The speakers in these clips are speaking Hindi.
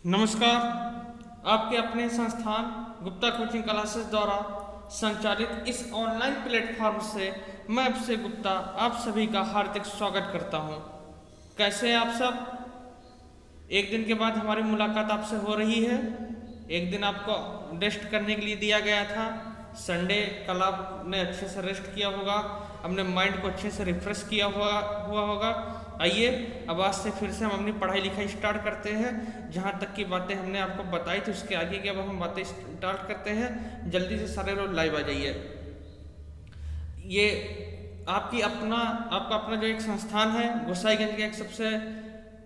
नमस्कार। आपके अपने संस्थान गुप्ता कोचिंग क्लासेस द्वारा संचालित इस ऑनलाइन प्लेटफॉर्म से मैं अभिषेक गुप्ता आप सभी का हार्दिक स्वागत करता हूं। कैसे हैं आप सब? एक दिन के बाद हमारी मुलाकात आपसे हो रही है। एक दिन आपको रेस्ट करने के लिए दिया गया था। संडे कल आपने अच्छे से रेस्ट किया होगा, अपने माइंड को अच्छे से रिफ्रेश किया हुआ होगा। आइए अब आज से फिर से हम अपनी पढ़ाई लिखाई स्टार्ट करते हैं। जहाँ तक की बातें हमने आपको बताई थी उसके आगे की अब हम बातें स्टार्ट करते हैं। जल्दी से सारे लोग लाइव आ जाइए। ये आपका अपना जो एक संस्थान है, गोसाईगंज का एक सबसे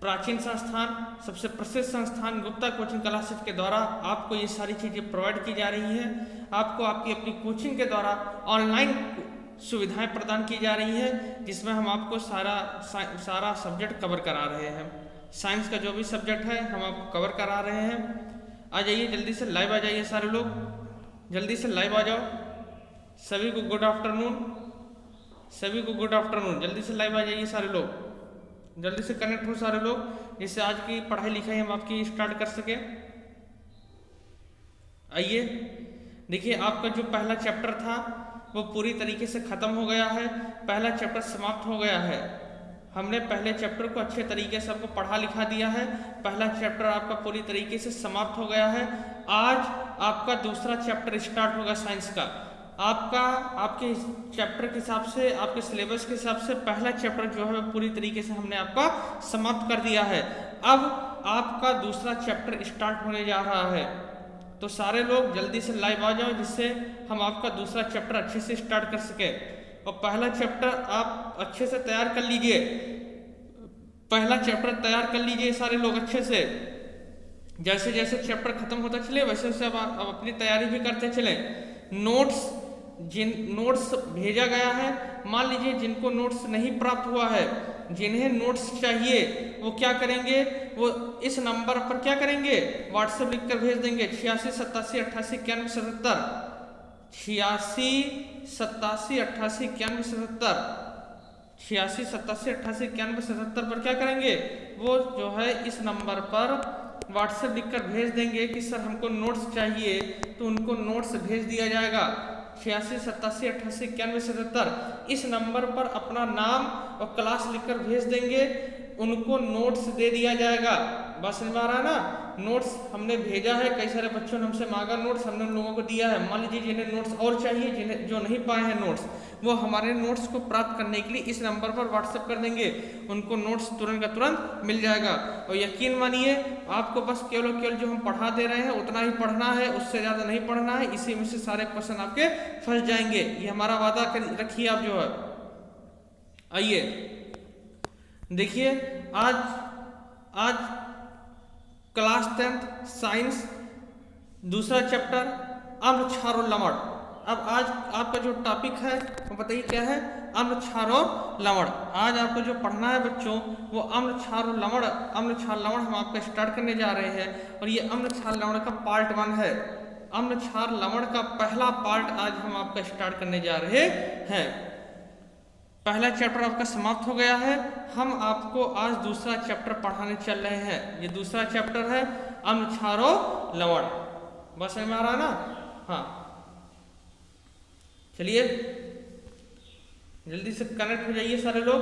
प्राचीन संस्थान, सबसे प्रसिद्ध संस्थान गुप्ता कोचिंग क्लासेस के द्वारा आपको ये सारी चीज़ें प्रोवाइड की जा रही हैं। आपको आपकी अपनी कोचिंग के द्वारा ऑनलाइन सुविधाएं प्रदान की जा रही है, जिसमें हम आपको सारा सब्जेक्ट कवर करा रहे हैं। साइंस का जो भी सब्जेक्ट है हम आपको कवर करा रहे हैं। आ जाइए, जल्दी से लाइव आ जाइए सारे लोग, जल्दी से लाइव आ जाओ। सभी को गुड आफ्टरनून, सभी को गुड आफ्टरनून। जल्दी से लाइव आ जाइए सारे लोग, जल्दी से कनेक्ट हो सारे लोग, जिससे आज की पढ़ाई लिखाई हम आपकी स्टार्ट कर सके। आइए देखिए, आपका जो पहला चैप्टर था वो पूरी तरीके से खत्म हो गया है। पहला चैप्टर समाप्त हो गया है। हमने पहले चैप्टर को अच्छे तरीके से आपको पढ़ा लिखा दिया है। पहला चैप्टर आपका पूरी तरीके से समाप्त हो गया है। आज आपका दूसरा चैप्टर स्टार्ट होगा साइंस का। आपके चैप्टर के हिसाब से, आपके सिलेबस के हिसाब से पहला चैप्टर जो है पूरी तरीके से हमने आपका समाप्त कर दिया है। अब आपका दूसरा चैप्टर स्टार्ट होने जा रहा है, तो सारे लोग जल्दी से लाइव आ जाओ, जिससे हम आपका दूसरा चैप्टर अच्छे से स्टार्ट कर सके। और पहला चैप्टर आप अच्छे से तैयार कर लीजिए। पहला चैप्टर तैयार कर लीजिए सारे लोग अच्छे से। जैसे जैसे चैप्टर खत्म होता चले वैसे वैसे अब अपनी तैयारी भी करते चले। नोट्स भेजा गया है। मान लीजिए जिनको नोट्स नहीं प्राप्त हुआ है, जिन्हें नोट्स चाहिए वो क्या करेंगे, वो इस नंबर पर क्या करेंगे, व्हाट्सएप लिखकर भेज देंगे 86 87 88 91 77। 86 87 88 91 77, 86 87 88 91 77 पर क्या करेंगे, वो जो है इस नंबर पर व्हाट्सएप लिखकर भेज देंगे कि सर हमको नोट्स चाहिए, तो उनको नोट्स भेज दिया जाएगा। 86 87 88 91 77 इस नंबर पर अपना नाम और क्लास लिखकर भेज देंगे, उनको नोट्स दे दिया जाएगा। बस समझ में आ रहा है ना? नोट्स हमने भेजा है, कई सारे बच्चों ने हमसे मांगा नोट्स, हमने उन लोगों को दिया है। मान लीजिए जिन्हें नोट्स और चाहिए, जिन्हें जो नहीं पाए हैं नोट्स, वो हमारे नोट्स को प्राप्त करने के लिए इस नंबर पर व्हाट्सएप कर देंगे, उनको नोट्स तुरंत का तुरंत मिल जाएगा। और यकीन मानिए आपको बस केवल जो हम पढ़ा दे रहे हैं उतना ही पढ़ना है, उससे ज़्यादा नहीं पढ़ना है। इसी में से सारे क्वेश्चन आपके फंस जाएंगे, ये हमारा वादा रखिए आप जो है। आइए देखिए, आज क्लास 10th साइंस दूसरा चैप्टर अम्ल क्षार और लवण। अब आज आपका जो टॉपिक है वो बताइए क्या है? अम्ल क्षार और लवण। आज आपको जो पढ़ना है बच्चों वो अम्ल क्षार और लवण, अम्ल क्षार लवण हम आपका स्टार्ट करने जा रहे हैं। और ये अम्ल क्षार लवण का पार्ट 1 है। अम्ल क्षार लवण का पहला पार्ट आज हम आपका स्टार्ट करने जा रहे हैं। पहला चैप्टर आपका समाप्त हो गया है, हम आपको आज दूसरा चैप्टर पढ़ाने चल रहे हैं। ये दूसरा चैप्टर है अम्ल क्षार और लवण। बस समझ में आ रहा है ना? हाँ, चलिए जल्दी से कनेक्ट हो जाइए सारे लोग।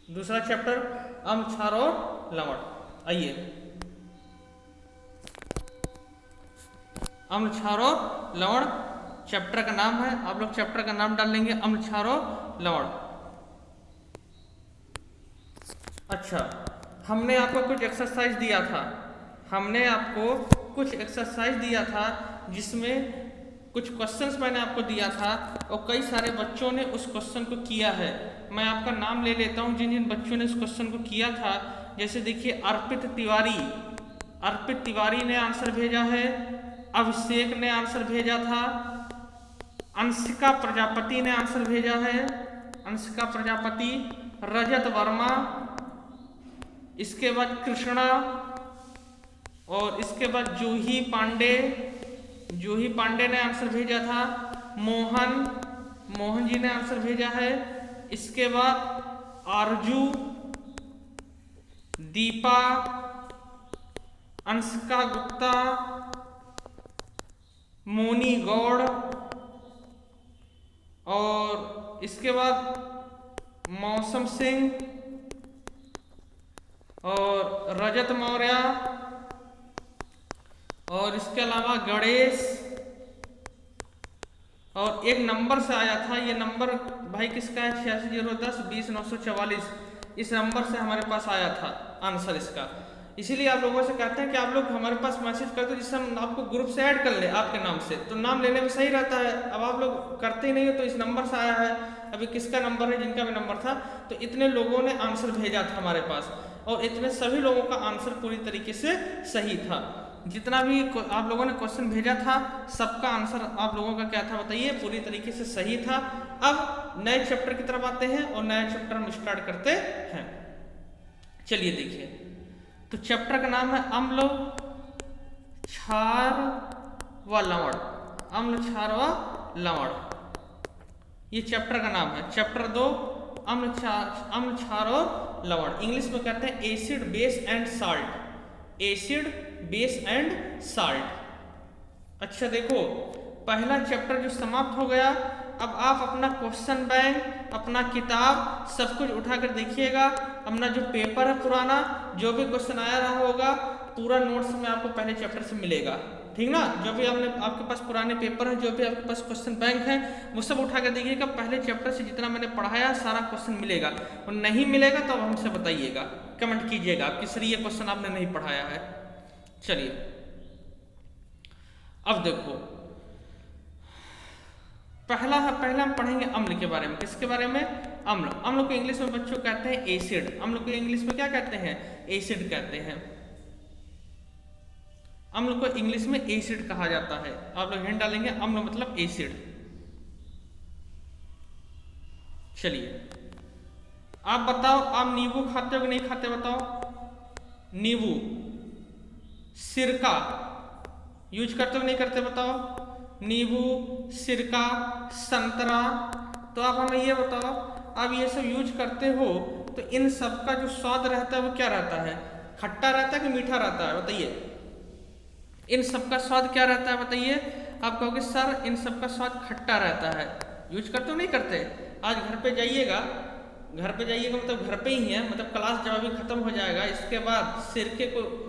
दूसरा चैप्टर अम्ल क्षार और लवण। आइए, अम्ल क्षार और लवण चैप्टर का नाम है। आप लोग चैप्टर का नाम डाल लेंगे अम्ल क्षार और लवण। अच्छा, हमने आपको कुछ एक्सरसाइज दिया था, जिसमें कुछ क्वेश्चंस मैंने आपको दिया था और कई सारे बच्चों ने उस क्वेश्चन को किया है। मैं आपका नाम ले लेता हूं जिन जिन बच्चों ने उस क्वेश्चन को किया था। जैसे देखिए, अर्पित तिवारी ने आंसर भेजा है, अभिषेक ने आंसर भेजा था, अंशिका प्रजापति ने आंसर भेजा है, अंशिका प्रजापति, रजत वर्मा, इसके बाद कृष्णा, और इसके बाद जूही पांडे ने आंसर भेजा था, मोहन जी ने आंसर भेजा है। इसके बाद आरजू, दीपा, अंशिका गुप्ता, मोनी गौड़, और इसके बाद मौसम सिंह और रजत मौर्य, और इसके अलावा गणेश, और एक नंबर से आया था, ये नंबर भाई किसका है, 8601020944, इस नंबर से हमारे पास आया था आंसर इसका। इसीलिए आप लोगों से कहते हैं कि आप लोग हमारे पास मैसेज करते हो जिससे हम आपको ग्रुप से ऐड कर ले आपके नाम से, तो नाम लेने में सही रहता है। अब आप लोग करते ही नहीं हो, तो इस नंबर से आया है, अभी किसका नंबर है, जिनका भी नंबर था, तो इतने लोगों ने आंसर भेजा था हमारे पास, और इतने सभी लोगों का आंसर पूरी तरीके से सही था। जितना भी आप लोगों ने क्वेश्चन भेजा था सबका आंसर आप लोगों का क्या था बताइए, पूरी तरीके से सही था। अब नए चैप्टर की तरफ आते हैं और नया चैप्टर हम स्टार्ट करते हैं। चलिए देखिए, तो चैप्टर का नाम है अम्ल, क्षार व लवण। अम्ल, क्षार व लवण, ये चैप्टर का नाम है। चैप्टर 2 अम्ल, क्षार और लवण, इंग्लिश में कहते हैं acid, base and salt. Acid, base and salt. अच्छा देखो, पहला चैप्टर जो समाप्त हो गया, अब आप अपना क्वेश्चन बैंक, अपना किताब सब कुछ उठाकर देखिएगा। अपना जो पेपर है पुराना, जो भी क्वेश्चन आया रहा होगा, पूरा नोट्स में आपको पहले चैप्टर से मिलेगा, ठीक ना। जो भी आपके पास पुराने पेपर है, जो भी आपके पास क्वेश्चन बैंक है, वो सब उठा कर देखिएगा। पहले चैप्टर से जितना मैंने पढ़ाया सारा क्वेश्चन मिलेगा, और नहीं मिलेगा तो अब हमसे बताइएगा, कमेंट कीजिएगा कि सर ये क्वेश्चन आपने नहीं पढ़ाया है। चलिए अब देखो, पहला हम पढ़ेंगे अम्ल के बारे में। किसके बारे में, अम्ल। अम्ल को इंग्लिश में बच्चों कहते हैं एसिड। अम्ल को इंग्लिश में क्या कहते हैं, एसिड कहते हैं। अम्ल को इंग्लिश में एसिड कहा जाता है। आप लोग हिंट डालेंगे, अम्ल मतलब एसिड। चलिए आप बताओ, आप नींबू खाते हो कि नहीं खाते, बताओ। नींबू, सिरका यूज करते हो नहीं करते, बताओ। नींबू, सिरका, संतरा, तो आप हमें ये बताओ, आप ये सब यूज करते हो तो इन सब का जो स्वाद रहता है वो क्या रहता है, खट्टा रहता है कि मीठा रहता है, बताइए। इन सब का स्वाद क्या रहता है बताइए। आप कहोगे सर इन सब का स्वाद खट्टा रहता है। यूज करते हो नहीं करते। आज घर पे जाइएगा, मतलब घर पे ही है, मतलब क्लास जब अभी खत्म हो जाएगा, इसके बाद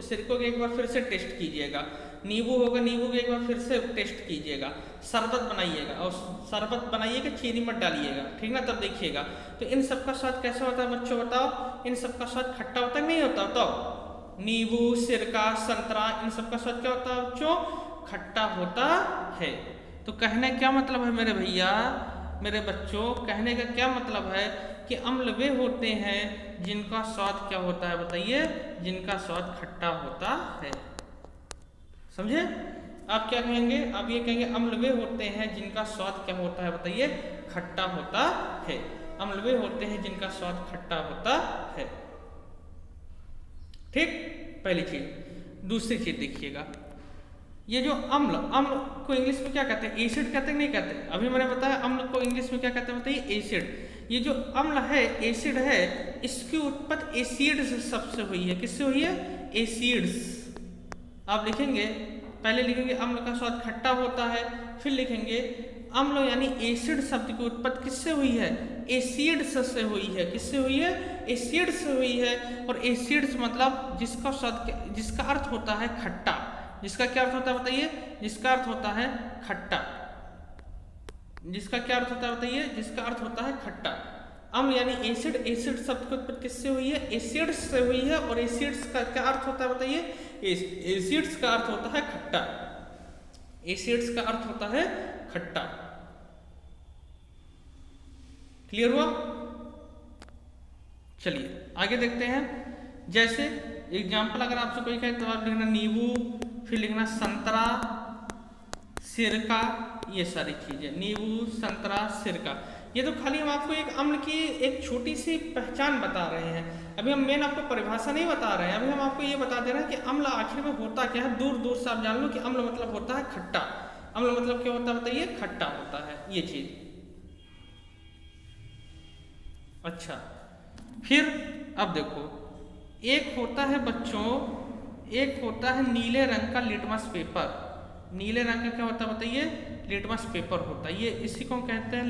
सिरकों के एक बार फिर से टेस्ट कीजिएगा। नींबू होगा, नींबू के एक बार फिर से टेस्ट कीजिएगा। शरबत बनाइएगा, और शरबत बनाइएगा, चीनी मत डालिएगा, ठीक ना, तब देखिएगा। तो इन सब का स्वाद कैसा होता है बच्चों, बताओ। इन सब का स्वाद खट्टा होता है नहीं होता, बताओ। नींबू, सिरका, संतरा, इन सब का स्वाद क्या होता है बच्चों, खट्टा होता है। तो कहने क्या मतलब है मेरे भैया, मेरे बच्चों, कहने का क्या मतलब है कि अम्ल वे होते हैं जिनका स्वाद क्या होता है बताइए, जिनका स्वाद खट्टा होता है। समझे। आप क्या कहेंगे, आप ये कहेंगे अम्ल वे होते हैं जिनका स्वाद क्या होता है बताइए, खट्टा होता है। अम्ल वे होते हैं जिनका स्वाद खट्टा होता है, ठीक, पहली चीज। दूसरी चीज देखिएगा, ये जो अम्ल को इंग्लिश में क्या कहते हैं, एसिड कहते हैं नहीं कहते। अभी मैंने बताया अम्ल को इंग्लिश में क्या कहते हैं बताइए, एसिड। ये जो अम्ल है, एसिड है, इसकी उत्पत्ति एसिड से सबसे हुई है। किससे हुई है, एसिड्स। आप लिखेंगे, पहले लिखेंगे अम्ल का स्वाद खट्टा होता है, फिर लिखेंगे अम्ल यानी एसिड शब्द की उत्पत्ति किससे हुई है, एसिड्स से हुई है। किससे हुई है, एसिड्स से हुई है। और एसिड्स मतलब जिसका स्वाद, जिसका अर्थ होता है खट्टा। जिसका क्या अर्थ होता है बताइए, जिसका अर्थ होता है खट्टा। जिसका क्या अर्थ होता है बताइए, जिसका अर्थ होता है खट्टा। अम्ल यानी एसिड, एसिड शब्द की उत्पत्ति किससे हुई है, एसिड्स से हुई है। और एसिड्स का क्या अर्थ होता है बताइए, एसिड्स का अर्थ होता है खट्टा। एसिड्स का अर्थ होता है खट्टा। क्लियर हुआ। चलिए आगे देखते हैं। जैसे एग्जाम्पल अगर आपसे कोई कहे तो आप लिखना नींबू, फिर लिखना संतरा, सिरका, ये सारी चीजें, नींबू, संतरा, सिरका। ये तो खाली हम आपको एक अम्ल की एक छोटी सी पहचान बता रहे हैं। अभी हम मेन आपको परिभाषा नहीं बता रहे हैं। अभी हम आपको ये बता दे रहे हैं कि अम्ल आखिर में होता क्या है। दूर दूर से आप जान लो कि अम्ल मतलब होता है खट्टा। अम्ल मतलब क्या होता है बताइए, खट्टा होता है, ये चीज। अच्छा, फिर अब देखो, एक होता है बच्चों एक होता है नीले रंग का लिटमस पेपर। नीले रंग का क्या होता है बताइए? लिटमस पेपर होता है। ये इसी को कहते हैं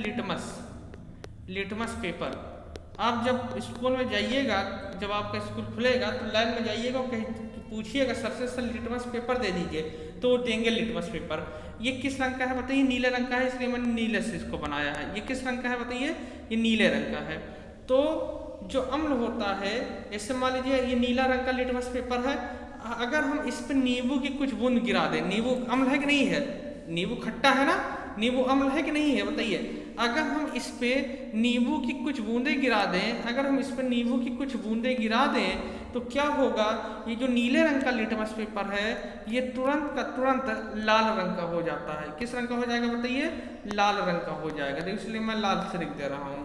लिटमस पेपर। आप जब स्कूल में जाइएगा, जब आपका स्कूल खुलेगा तो लाइन में जाइएगा और कहीं पूछिएगा सर से सर लिटमस पेपर दे दीजिए, तो वो देंगे लिटमस पेपर। ये किस रंग का है बताइए? नीले रंग का है, इसलिए मैंने नीले से इसको बनाया है। ये किस रंग का है बताइए? ये नीले रंग का है। तो जो अम्ल होता है, जैसे मान लीजिए ये नीला रंग का लिटमस पेपर है, अगर हम इस पर नींबू की कुछ बूंद गिरा दें, नींबू अम्ल है कि नहीं है? नींबू खट्टा है ना, नींबू अम्ल है कि नहीं है बताइए? अगर हम इस पे नींबू की कुछ बूंदें गिरा दें, अगर हम इस पे नींबू की कुछ बूंदें गिरा दें तो क्या होगा? ये जो नीले रंग का लिटमस पेपर है ये तुरंत का तुरंत लाल रंग का हो जाता है। किस रंग का हो जाएगा बताइए? लाल रंग का हो जाएगा। तो इसलिए मैं लाल से लिख दे रहा हूँ।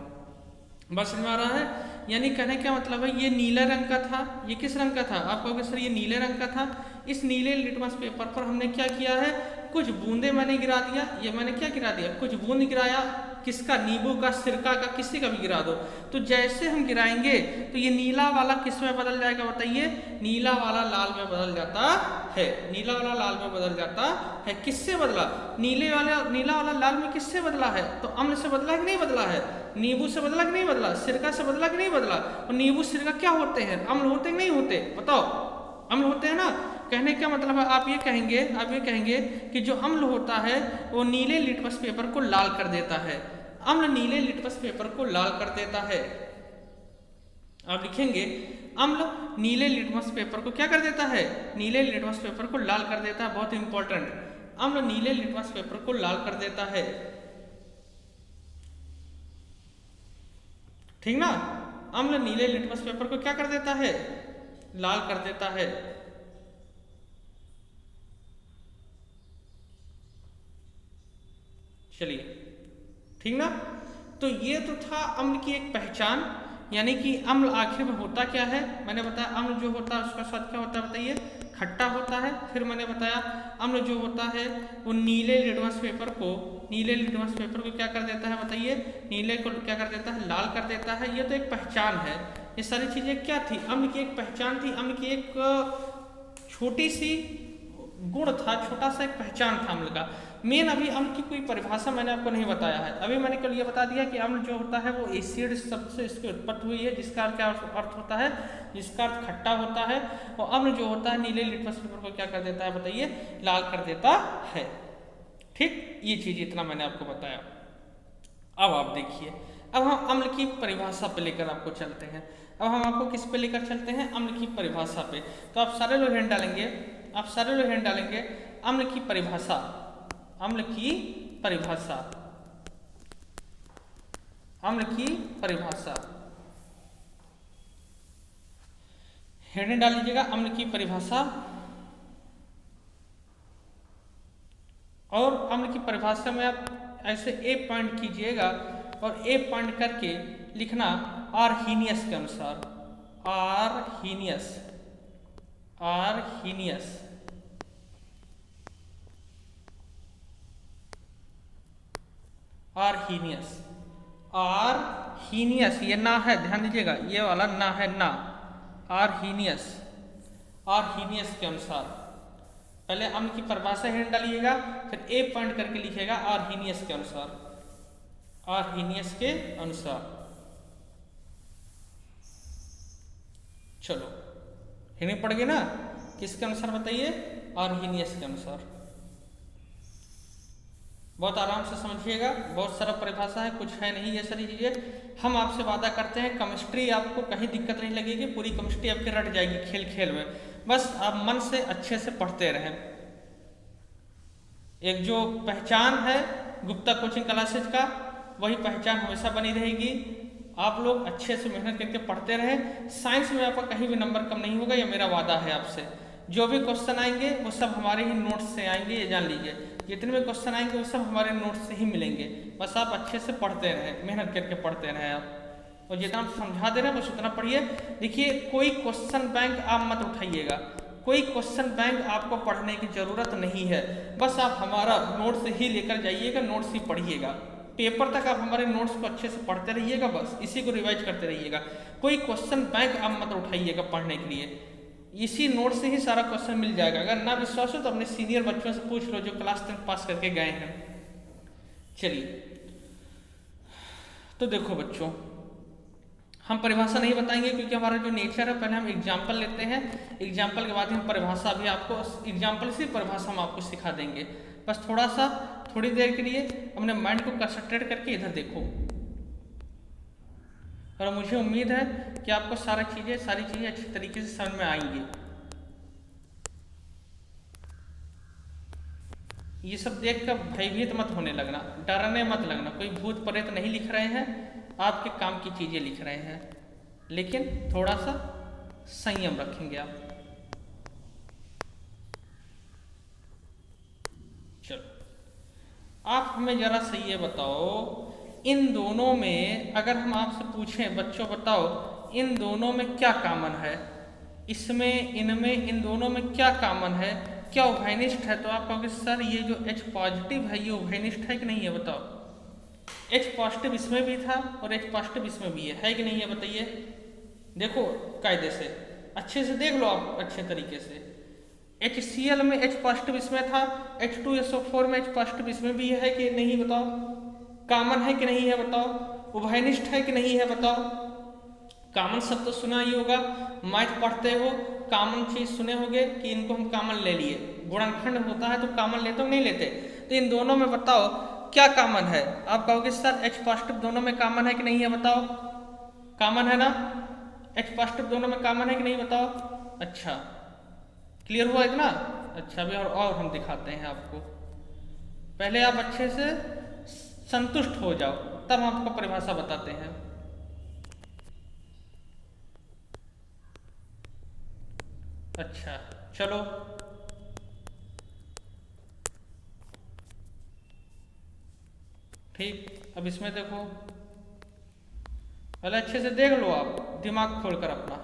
बस समझ आ रहा है? यानी कहने क्या मतलब है, ये नीला रंग का था, ये किस रंग का था? आप कहोगे सर ये नीले रंग का था। इस नीले लिटमस पेपर पर हमने क्या किया है? कुछ बूंदे मैंने गिरा दिया। ये मैंने क्या गिरा दिया? कुछ बूंद गिराया। किसका? नींबू का, सिरका का, किसी का भी गिरा दो। तो जैसे हम गिराएंगे तो ये नीला वाला किस में बदल जाएगा बताइए? नीला वाला लाल में बदल जाता है। नीला वाला लाल में बदल जाता है। किससे बदला? नीला वाला लाल में किससे बदला है? तो अम्ल से बदला कि नहीं बदला है? नींबू से बदला कि नहीं बदला? सिरका से बदला कि नहीं बदला? और नींबू सिरका क्या होते हैं? अम्ल होते कि नहीं होते? बताओ, अम्ल होते हैं ना। कहने का मतलब है आप ये कहेंगे कि जो अम्ल होता है वो नीले लिटमस पेपर को लाल कर देता है। अम्ल नीले लिटमस पेपर को लाल कर देता है। आप लिखेंगे अम्ल नीले लिटमस पेपर को क्या कर देता है? नीले लिटमस पेपर को लाल कर देता है। बहुत इंपॉर्टेंट, अम्ल नीले लिटमस पेपर को लाल कर देता है। ठीक ना? अम्ल नीले लिटमस पेपर को क्या कर देता है? लाल कर देता है। चलिए, ठीक ना? तो ये तो था अम्ल की एक पहचान, यानी कि अम्ल आखिर में होता क्या है। मैंने बताया अम्ल जो होता है उसका स्वाद क्या होता है बताइए? खट्टा होता है। फिर मैंने बताया अम्ल जो होता है वो नीले लिटमस पेपर को क्या कर देता है बताइए? नीले को क्या कर देता है? लाल कर देता है। ये तो एक पहचान है। ये सारी चीजें क्या थी? अम्ल की एक पहचान थी, अम्ल की एक छोटी सी गुण था, छोटा सा एक पहचान था अम्ल का। मेन अभी अम्ल की कोई परिभाषा मैंने आपको नहीं बताया है। अभी मैंने कल ये बता दिया कि अम्ल जो होता है वो एसिड शब्द से इसकी उत्पत्ति हुई है, जिसका क्या अर्थ होता है? जिसका अर्थ खट्टा होता है। और अम्ल जो होता है नीले लिटमस पेपर को क्या कर देता है बताइए? लाल कर देता है। ठीक, ये चीज इतना मैंने आपको बताया। अब आप देखिए, अब हम अम्ल की परिभाषा पे लेकर आपको चलते हैं। अब हम आपको किस पे लेकर चलते हैं? अम्ल की परिभाषा पे। तो आप सारे लोग हैंड डालेंगे, अम्ल की परिभाषा, अम्ल की परिभाषा, अम्ल की परिभाषा। हेडिंग डाल लीजिएगा अम्ल की परिभाषा। और अम्ल की परिभाषा में आप ऐसे ए पॉइंट कीजिएगा और ए पॉइंट करके लिखना आर्हीनियस के अनुसार। Arrhenius, Arrhenius, Arrhenius, Arrhenius. ये ना है, ध्यान दीजिएगा, ये वाला ना है, ना। आर्हीनियस, आर्हीनियस के अनुसार। पहले अम्ल की परिभाषा हेडिंग डालिएगा, फिर ए पॉइंट करके लिखिएगा आर्हीनियस के अनुसार, आर्हीनियस के अनुसार। चलो, हेडिंग पड़ गई ना? किसके अनुसार बताइए? आर्हीनियस के अनुसार। बहुत आराम से समझिएगा, बहुत सारा परिभाषा है, कुछ है नहीं ये सारी चीजें। हम आपसे वादा करते हैं केमिस्ट्री आपको कहीं दिक्कत नहीं लगेगी, पूरी केमिस्ट्री आपकी रट जाएगी खेल खेल में। बस आप मन से अच्छे से पढ़ते रहें। एक जो पहचान है गुप्ता कोचिंग क्लासेज का, वही पहचान हमेशा बनी रहेगी। आप लोग अच्छे से मेहनत करके पढ़ते रहें। साइंस में आपका कहीं भी नंबर कम नहीं होगा, ये मेरा वादा है आपसे। जो भी क्वेश्चन आएंगे वो सब हमारे ही नोट्स से आएंगे, ये जान लीजिए। जितने भी क्वेश्चन आएंगे वो सब हमारे नोट्स से ही मिलेंगे। बस आप अच्छे से पढ़ते रहें, मेहनत करके पढ़ते रहें आप। और जितना आप समझा दे रहे हैं बस उतना पढ़िए। देखिए, कोई क्वेश्चन बैंक आप मत उठाइएगा, कोई क्वेश्चन बैंक आपको पढ़ने की जरूरत नहीं है। बस आप हमारा नोट्स ही लेकर जाइएगा, नोट्स ही पढ़िएगा। पेपर तक आप हमारे नोट्स को अच्छे से पढ़ते रहिएगा, बस इसी को रिवाइज करते रहिएगा। कोई क्वेश्चन बैंक आप मत उठाइएगा पढ़ने के लिए। इसी नोट से ही सारा क्वेश्चन मिल जाएगा। अगर ना विश्वास हो तो अपने सीनियर बच्चों से पूछ लो जो क्लास 10 पास करके गए हैं। चलिए, तो देखो बच्चों, हम परिभाषा नहीं बताएंगे क्योंकि हमारा जो नेचर है, पहले हम एग्जाम्पल लेते हैं, एग्जाम्पल के बाद हम परिभाषा भी आपको, एग्जाम्पल से परिभाषा हम आपको सिखा देंगे। बस थोड़ा सा, थोड़ी देर के लिए अपने माइंड को कंसंट्रेट करके इधर देखो, और मुझे उम्मीद है कि आपको सारी चीज़ें अच्छी तरीके से समझ में आएंगी। ये सब देख कर भयभीत मत होने लगना, डरने मत लगना। कोई भूत प्रेत नहीं लिख रहे हैं, आपके काम की चीज़ें लिख रहे हैं, लेकिन थोड़ा सा संयम रखेंगे आप। चलो, आप हमें जरा सही ये बताओ, इन दोनों में अगर हम आपसे पूछें, बच्चों बताओ इन दोनों में क्या कॉमन है, इसमें, इनमें, इन दोनों में क्या कॉमन है, क्या उभयनिष्ठ है? तो आप कहोगे सर ये जो H पॉजिटिव है ये उभयनिष्ठ है कि नहीं है, बताओ। H पॉजिटिव इसमें भी था और H पॉजिटिव इसमें भी है कि नहीं है, बताइए। देखो कायदे से, अच्छे से देख लो आप, अच्छे तरीके से। HCl में H पॉजिटिव इसमें था, H2SO4 में H पॉजिटिव इसमें भी है कि नहीं, बताओ। कॉमन है कि नहीं है, बताओ। उभयनिष्ठ है कि नहीं है, बताओ। कॉमन शब्द तो सुना ही होगा, मैथ पढ़ते हो, कॉमन चीज सुने होंगे कि इनको हम कॉमन ले लिए। गुणनखंड होता है तो कॉमन लेते हो, नहीं लेते? तो इन दोनों में बताओ क्या कॉमन है। आप कहोगे सर H पॉजिटिव दोनों में कॉमन है कि नहीं है, बताओ। कॉमन है ना, H पॉजिटिव दोनों में कॉमन है कि नहीं, बताओ। अच्छा, क्लियर हुआ इतना? अच्छा, अभी और हम दिखाते हैं आपको। पहले आप अच्छे से संतुष्ट हो जाओ, तब हम आपको परिभाषा बताते हैं। अच्छा चलो, ठीक। अब इसमें देखो, पहले अच्छे से देख लो आप, दिमाग खोलकर अपना।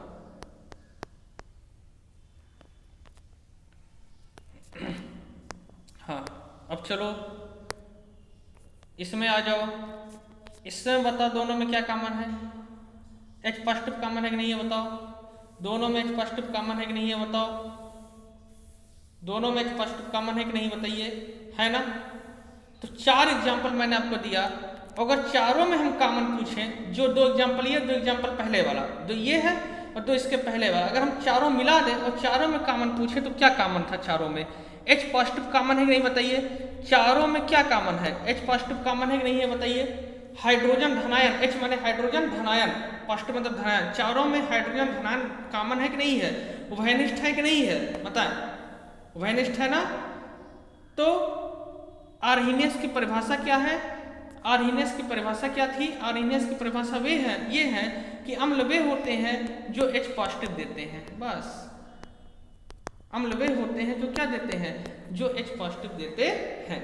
हाँ, अब चलो इसमें आ जाओ। इसमें बताओ दोनों में क्या कॉमन है। H पॉजिटिव कॉमन है कि नहीं है, बताओ। दोनों में H पॉजिटिव कॉमन है कि नहीं है, बताओ। दोनों में H पॉजिटिव कॉमन है कि नहीं, बताइए। है ना? तो 4 एग्जाम्पल मैंने आपको दिया। अगर चारों में हम कॉमन पूछें, जो 2 एग्जाम्पल ये, 2 एग्जाम्पल पहले वाला, 2 ये है और 2 इसके पहले वाला, अगर हम चारों मिला दें और चारों में कॉमन पूछे तो क्या कॉमन था चारों में? H पॉजिटिव कॉमन है कि नहीं, बताइए। चारों में क्या कॉमन है? H पॉजिटिव कॉमन है कि नहीं है, बताइए। हाइड्रोजन धनायन, H माने हाइड्रोजन, धनायन पॉजिटिव मतलब धनायन, चारों में हाइड्रोजन धनायन कॉमन है कि नहीं है? उभयनिष्ठ है कि नहीं है, बताएं। उभयनिष्ठ है ना? तो आर्हीनियस की परिभाषा क्या है? आर्हीनियस की परिभाषा क्या थी? आर्हीनियस की परिभाषा ये है कि अम्ल वे होते हैं जो H पॉजिटिव देते हैं, बस। अम्ल वे होते हैं जो क्या देते हैं? जो H पॉजिटिव देते हैं।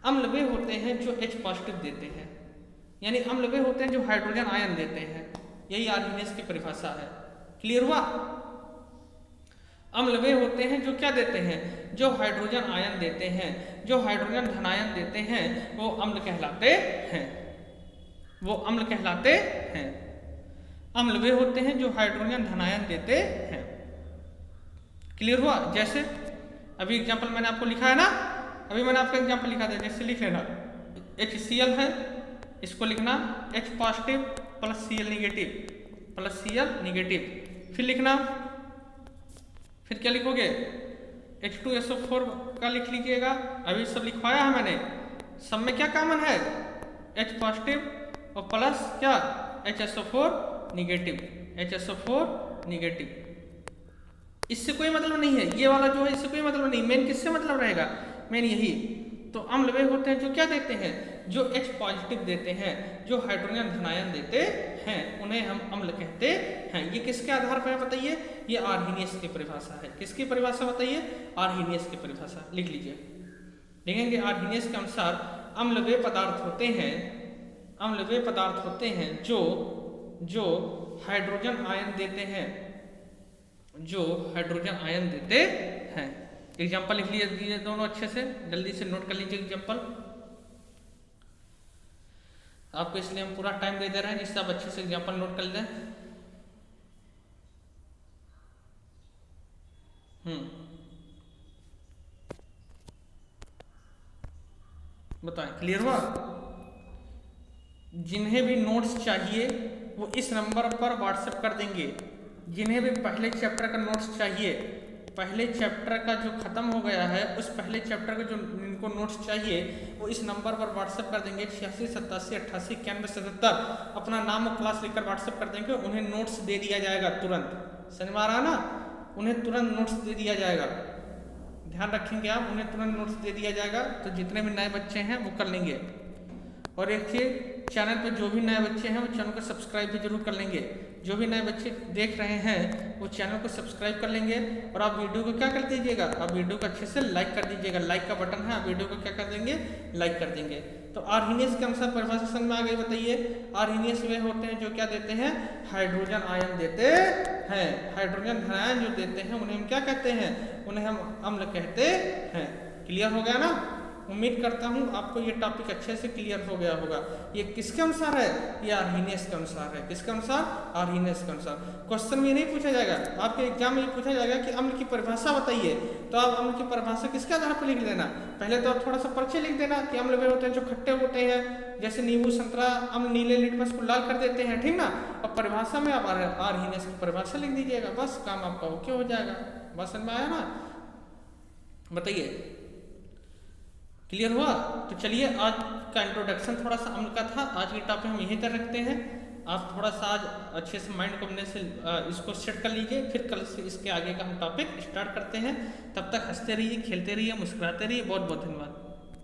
अम्ल वे होते हैं जो H पॉजिटिव देते हैं, यानी अम्ल वे होते हैं जो हाइड्रोजन आयन देते हैं। यही आर्हीनियस की परिभाषा है। क्लियर हुआ? अम्ल वे होते हैं जो क्या देते हैं? जो हाइड्रोजन आयन देते हैं। जो हाइड्रोजन धनायन देते हैं वो अम्ल कहलाते हैं, वो अम्ल कहलाते हैं। अम्ल वे होते हैं जो हाइड्रोजन धनायन देते हैं। क्लियर हुआ? जैसे अभी एग्जाम्पल मैंने आपको लिखा है ना, अभी मैंने आपको एग्जाम्पल लिखा था, जैसे लिख लेना। HCl है, इसको लिखना H positive plus Cl negative, plus Cl negative. फिर लिखना, फिर क्या लिखोगे? H2SO4 का लिख लीजिएगा। अभी सब लिखवाया है मैंने। सब में क्या कॉमन है? H पॉजिटिव और प्लस क्या? HSO4 negative, HSO4 negative. इससे कोई मतलब नहीं है, ये वाला जो है इससे कोई मतलब नहीं। मेन किससे मतलब रहेगा? मेन यही। तो अम्ल वे होते हैं जो क्या देते हैं? जो H पॉजिटिव देते हैं, जो हाइड्रोजन धनायन देते हैं, उन्हें हम अम्ल कहते हैं। ये किसके आधार पर है, बताइए? ये आर्हीनियस की परिभाषा है। किसकी परिभाषा, बताइए? आर्हीनियस की परिभाषा। लिख लीजिए, देखेंगे आर्हीनियस के अनुसार अम्ल वे पदार्थ होते हैं, अम्ल वे पदार्थ होते हैं जो हाइड्रोजन आयन देते हैं, जो हाइड्रोजन आयन देते हैं। एग्जाम्पल लिख लीजिए दोनों अच्छे से, जल्दी से नोट कर लीजिए एग्जाम्पल। आपको इसलिए हम पूरा टाइम दे दे रहे हैं जिससे आप अच्छे से एग्जाम्पल नोट कर लें। बताएं, क्लियर हुआ? जिन्हें भी नोट्स चाहिए वो इस नंबर पर व्हाट्सएप कर देंगे। जिन्हें भी पहले चैप्टर का नोट्स चाहिए, पहले चैप्टर का जो खत्म हो गया है उस पहले चैप्टर का जो इनको नोट्स चाहिए वो इस नंबर पर व्हाट्सएप कर देंगे 86 87 88 91 77। अपना नाम और क्लास लिखकर व्हाट्सएप कर देंगे, उन्हें नोट्स दे दिया जाएगा तुरंत। समझ में आ रहा ना? उन्हें तुरंत नोट्स दे दिया जाएगा, ध्यान रखेंगे आप, उन्हें तुरंत नोट्स दे दिया जाएगा। तो जितने भी नए बच्चे हैं वो कर लेंगे। और एक चीज, चैनल पर जो भी नए बच्चे हैं वो चैनल को सब्सक्राइब भी जरूर कर लेंगे। जो भी नए बच्चे देख रहे हैं वो चैनल को सब्सक्राइब कर लेंगे। और आप वीडियो को क्या कर दीजिएगा, आप वीडियो को अच्छे से लाइक कर दीजिएगा। लाइक का बटन है, आप वीडियो को क्या कर देंगे, लाइक कर देंगे। तो आर्हीनियस के अनुसार परिभाषा समझ में आ गई? बताइए। आर्हीनियस वे होते हैं जो क्या देते हैं, हाइड्रोजन आयन देते हैं। हाइड्रोजन धनायन जो देते हैं उन्हें हम क्या कहते हैं, उन्हें हम अम्ल कहते हैं। क्लियर हो गया ना? उम्मीद करता हूँ आपको ये टॉपिक अच्छे से क्लियर हो गया होगा। ये किसके अनुसार है, ये आर्हीनियस के अनुसार है। किसके अनुसार, आर्हीनियस के अनुसार। क्वेश्चन में ये नहीं पूछा जाएगा, आपके एग्जाम में ये पूछा जाएगा कि अम्ल की परिभाषा बताइए, तो आप अम्ल की परिभाषा किसके आधार पर लिख देना। पहले तो आप थोड़ा सा परिचय लिख देना कि अम्ल वे होते हैं जो खट्टे होते हैं, जैसे नींबू संतरा अम्ल नीले लिटमस को लाल कर देते हैं, ठीक ना। अब परिभाषा में आप आर्हीनियस की परिभाषा लिख दीजिएगा, बस काम आपका ओके हो जाएगा। बस समझ में आया ना? बताइए, क्लियर हुआ? तो चलिए, आज का इंट्रोडक्शन थोड़ा सा अम्ल का था। आज की टॉपिक हम यहीं तक रखते हैं। आप थोड़ा सा आज अच्छे से माइंड को अपने से इसको सेट कर लीजिए, फिर कल से इसके आगे का हम टॉपिक स्टार्ट करते हैं। तब तक हंसते रहिए, खेलते रहिए, मुस्कुराते रहिए। बहुत बहुत धन्यवाद।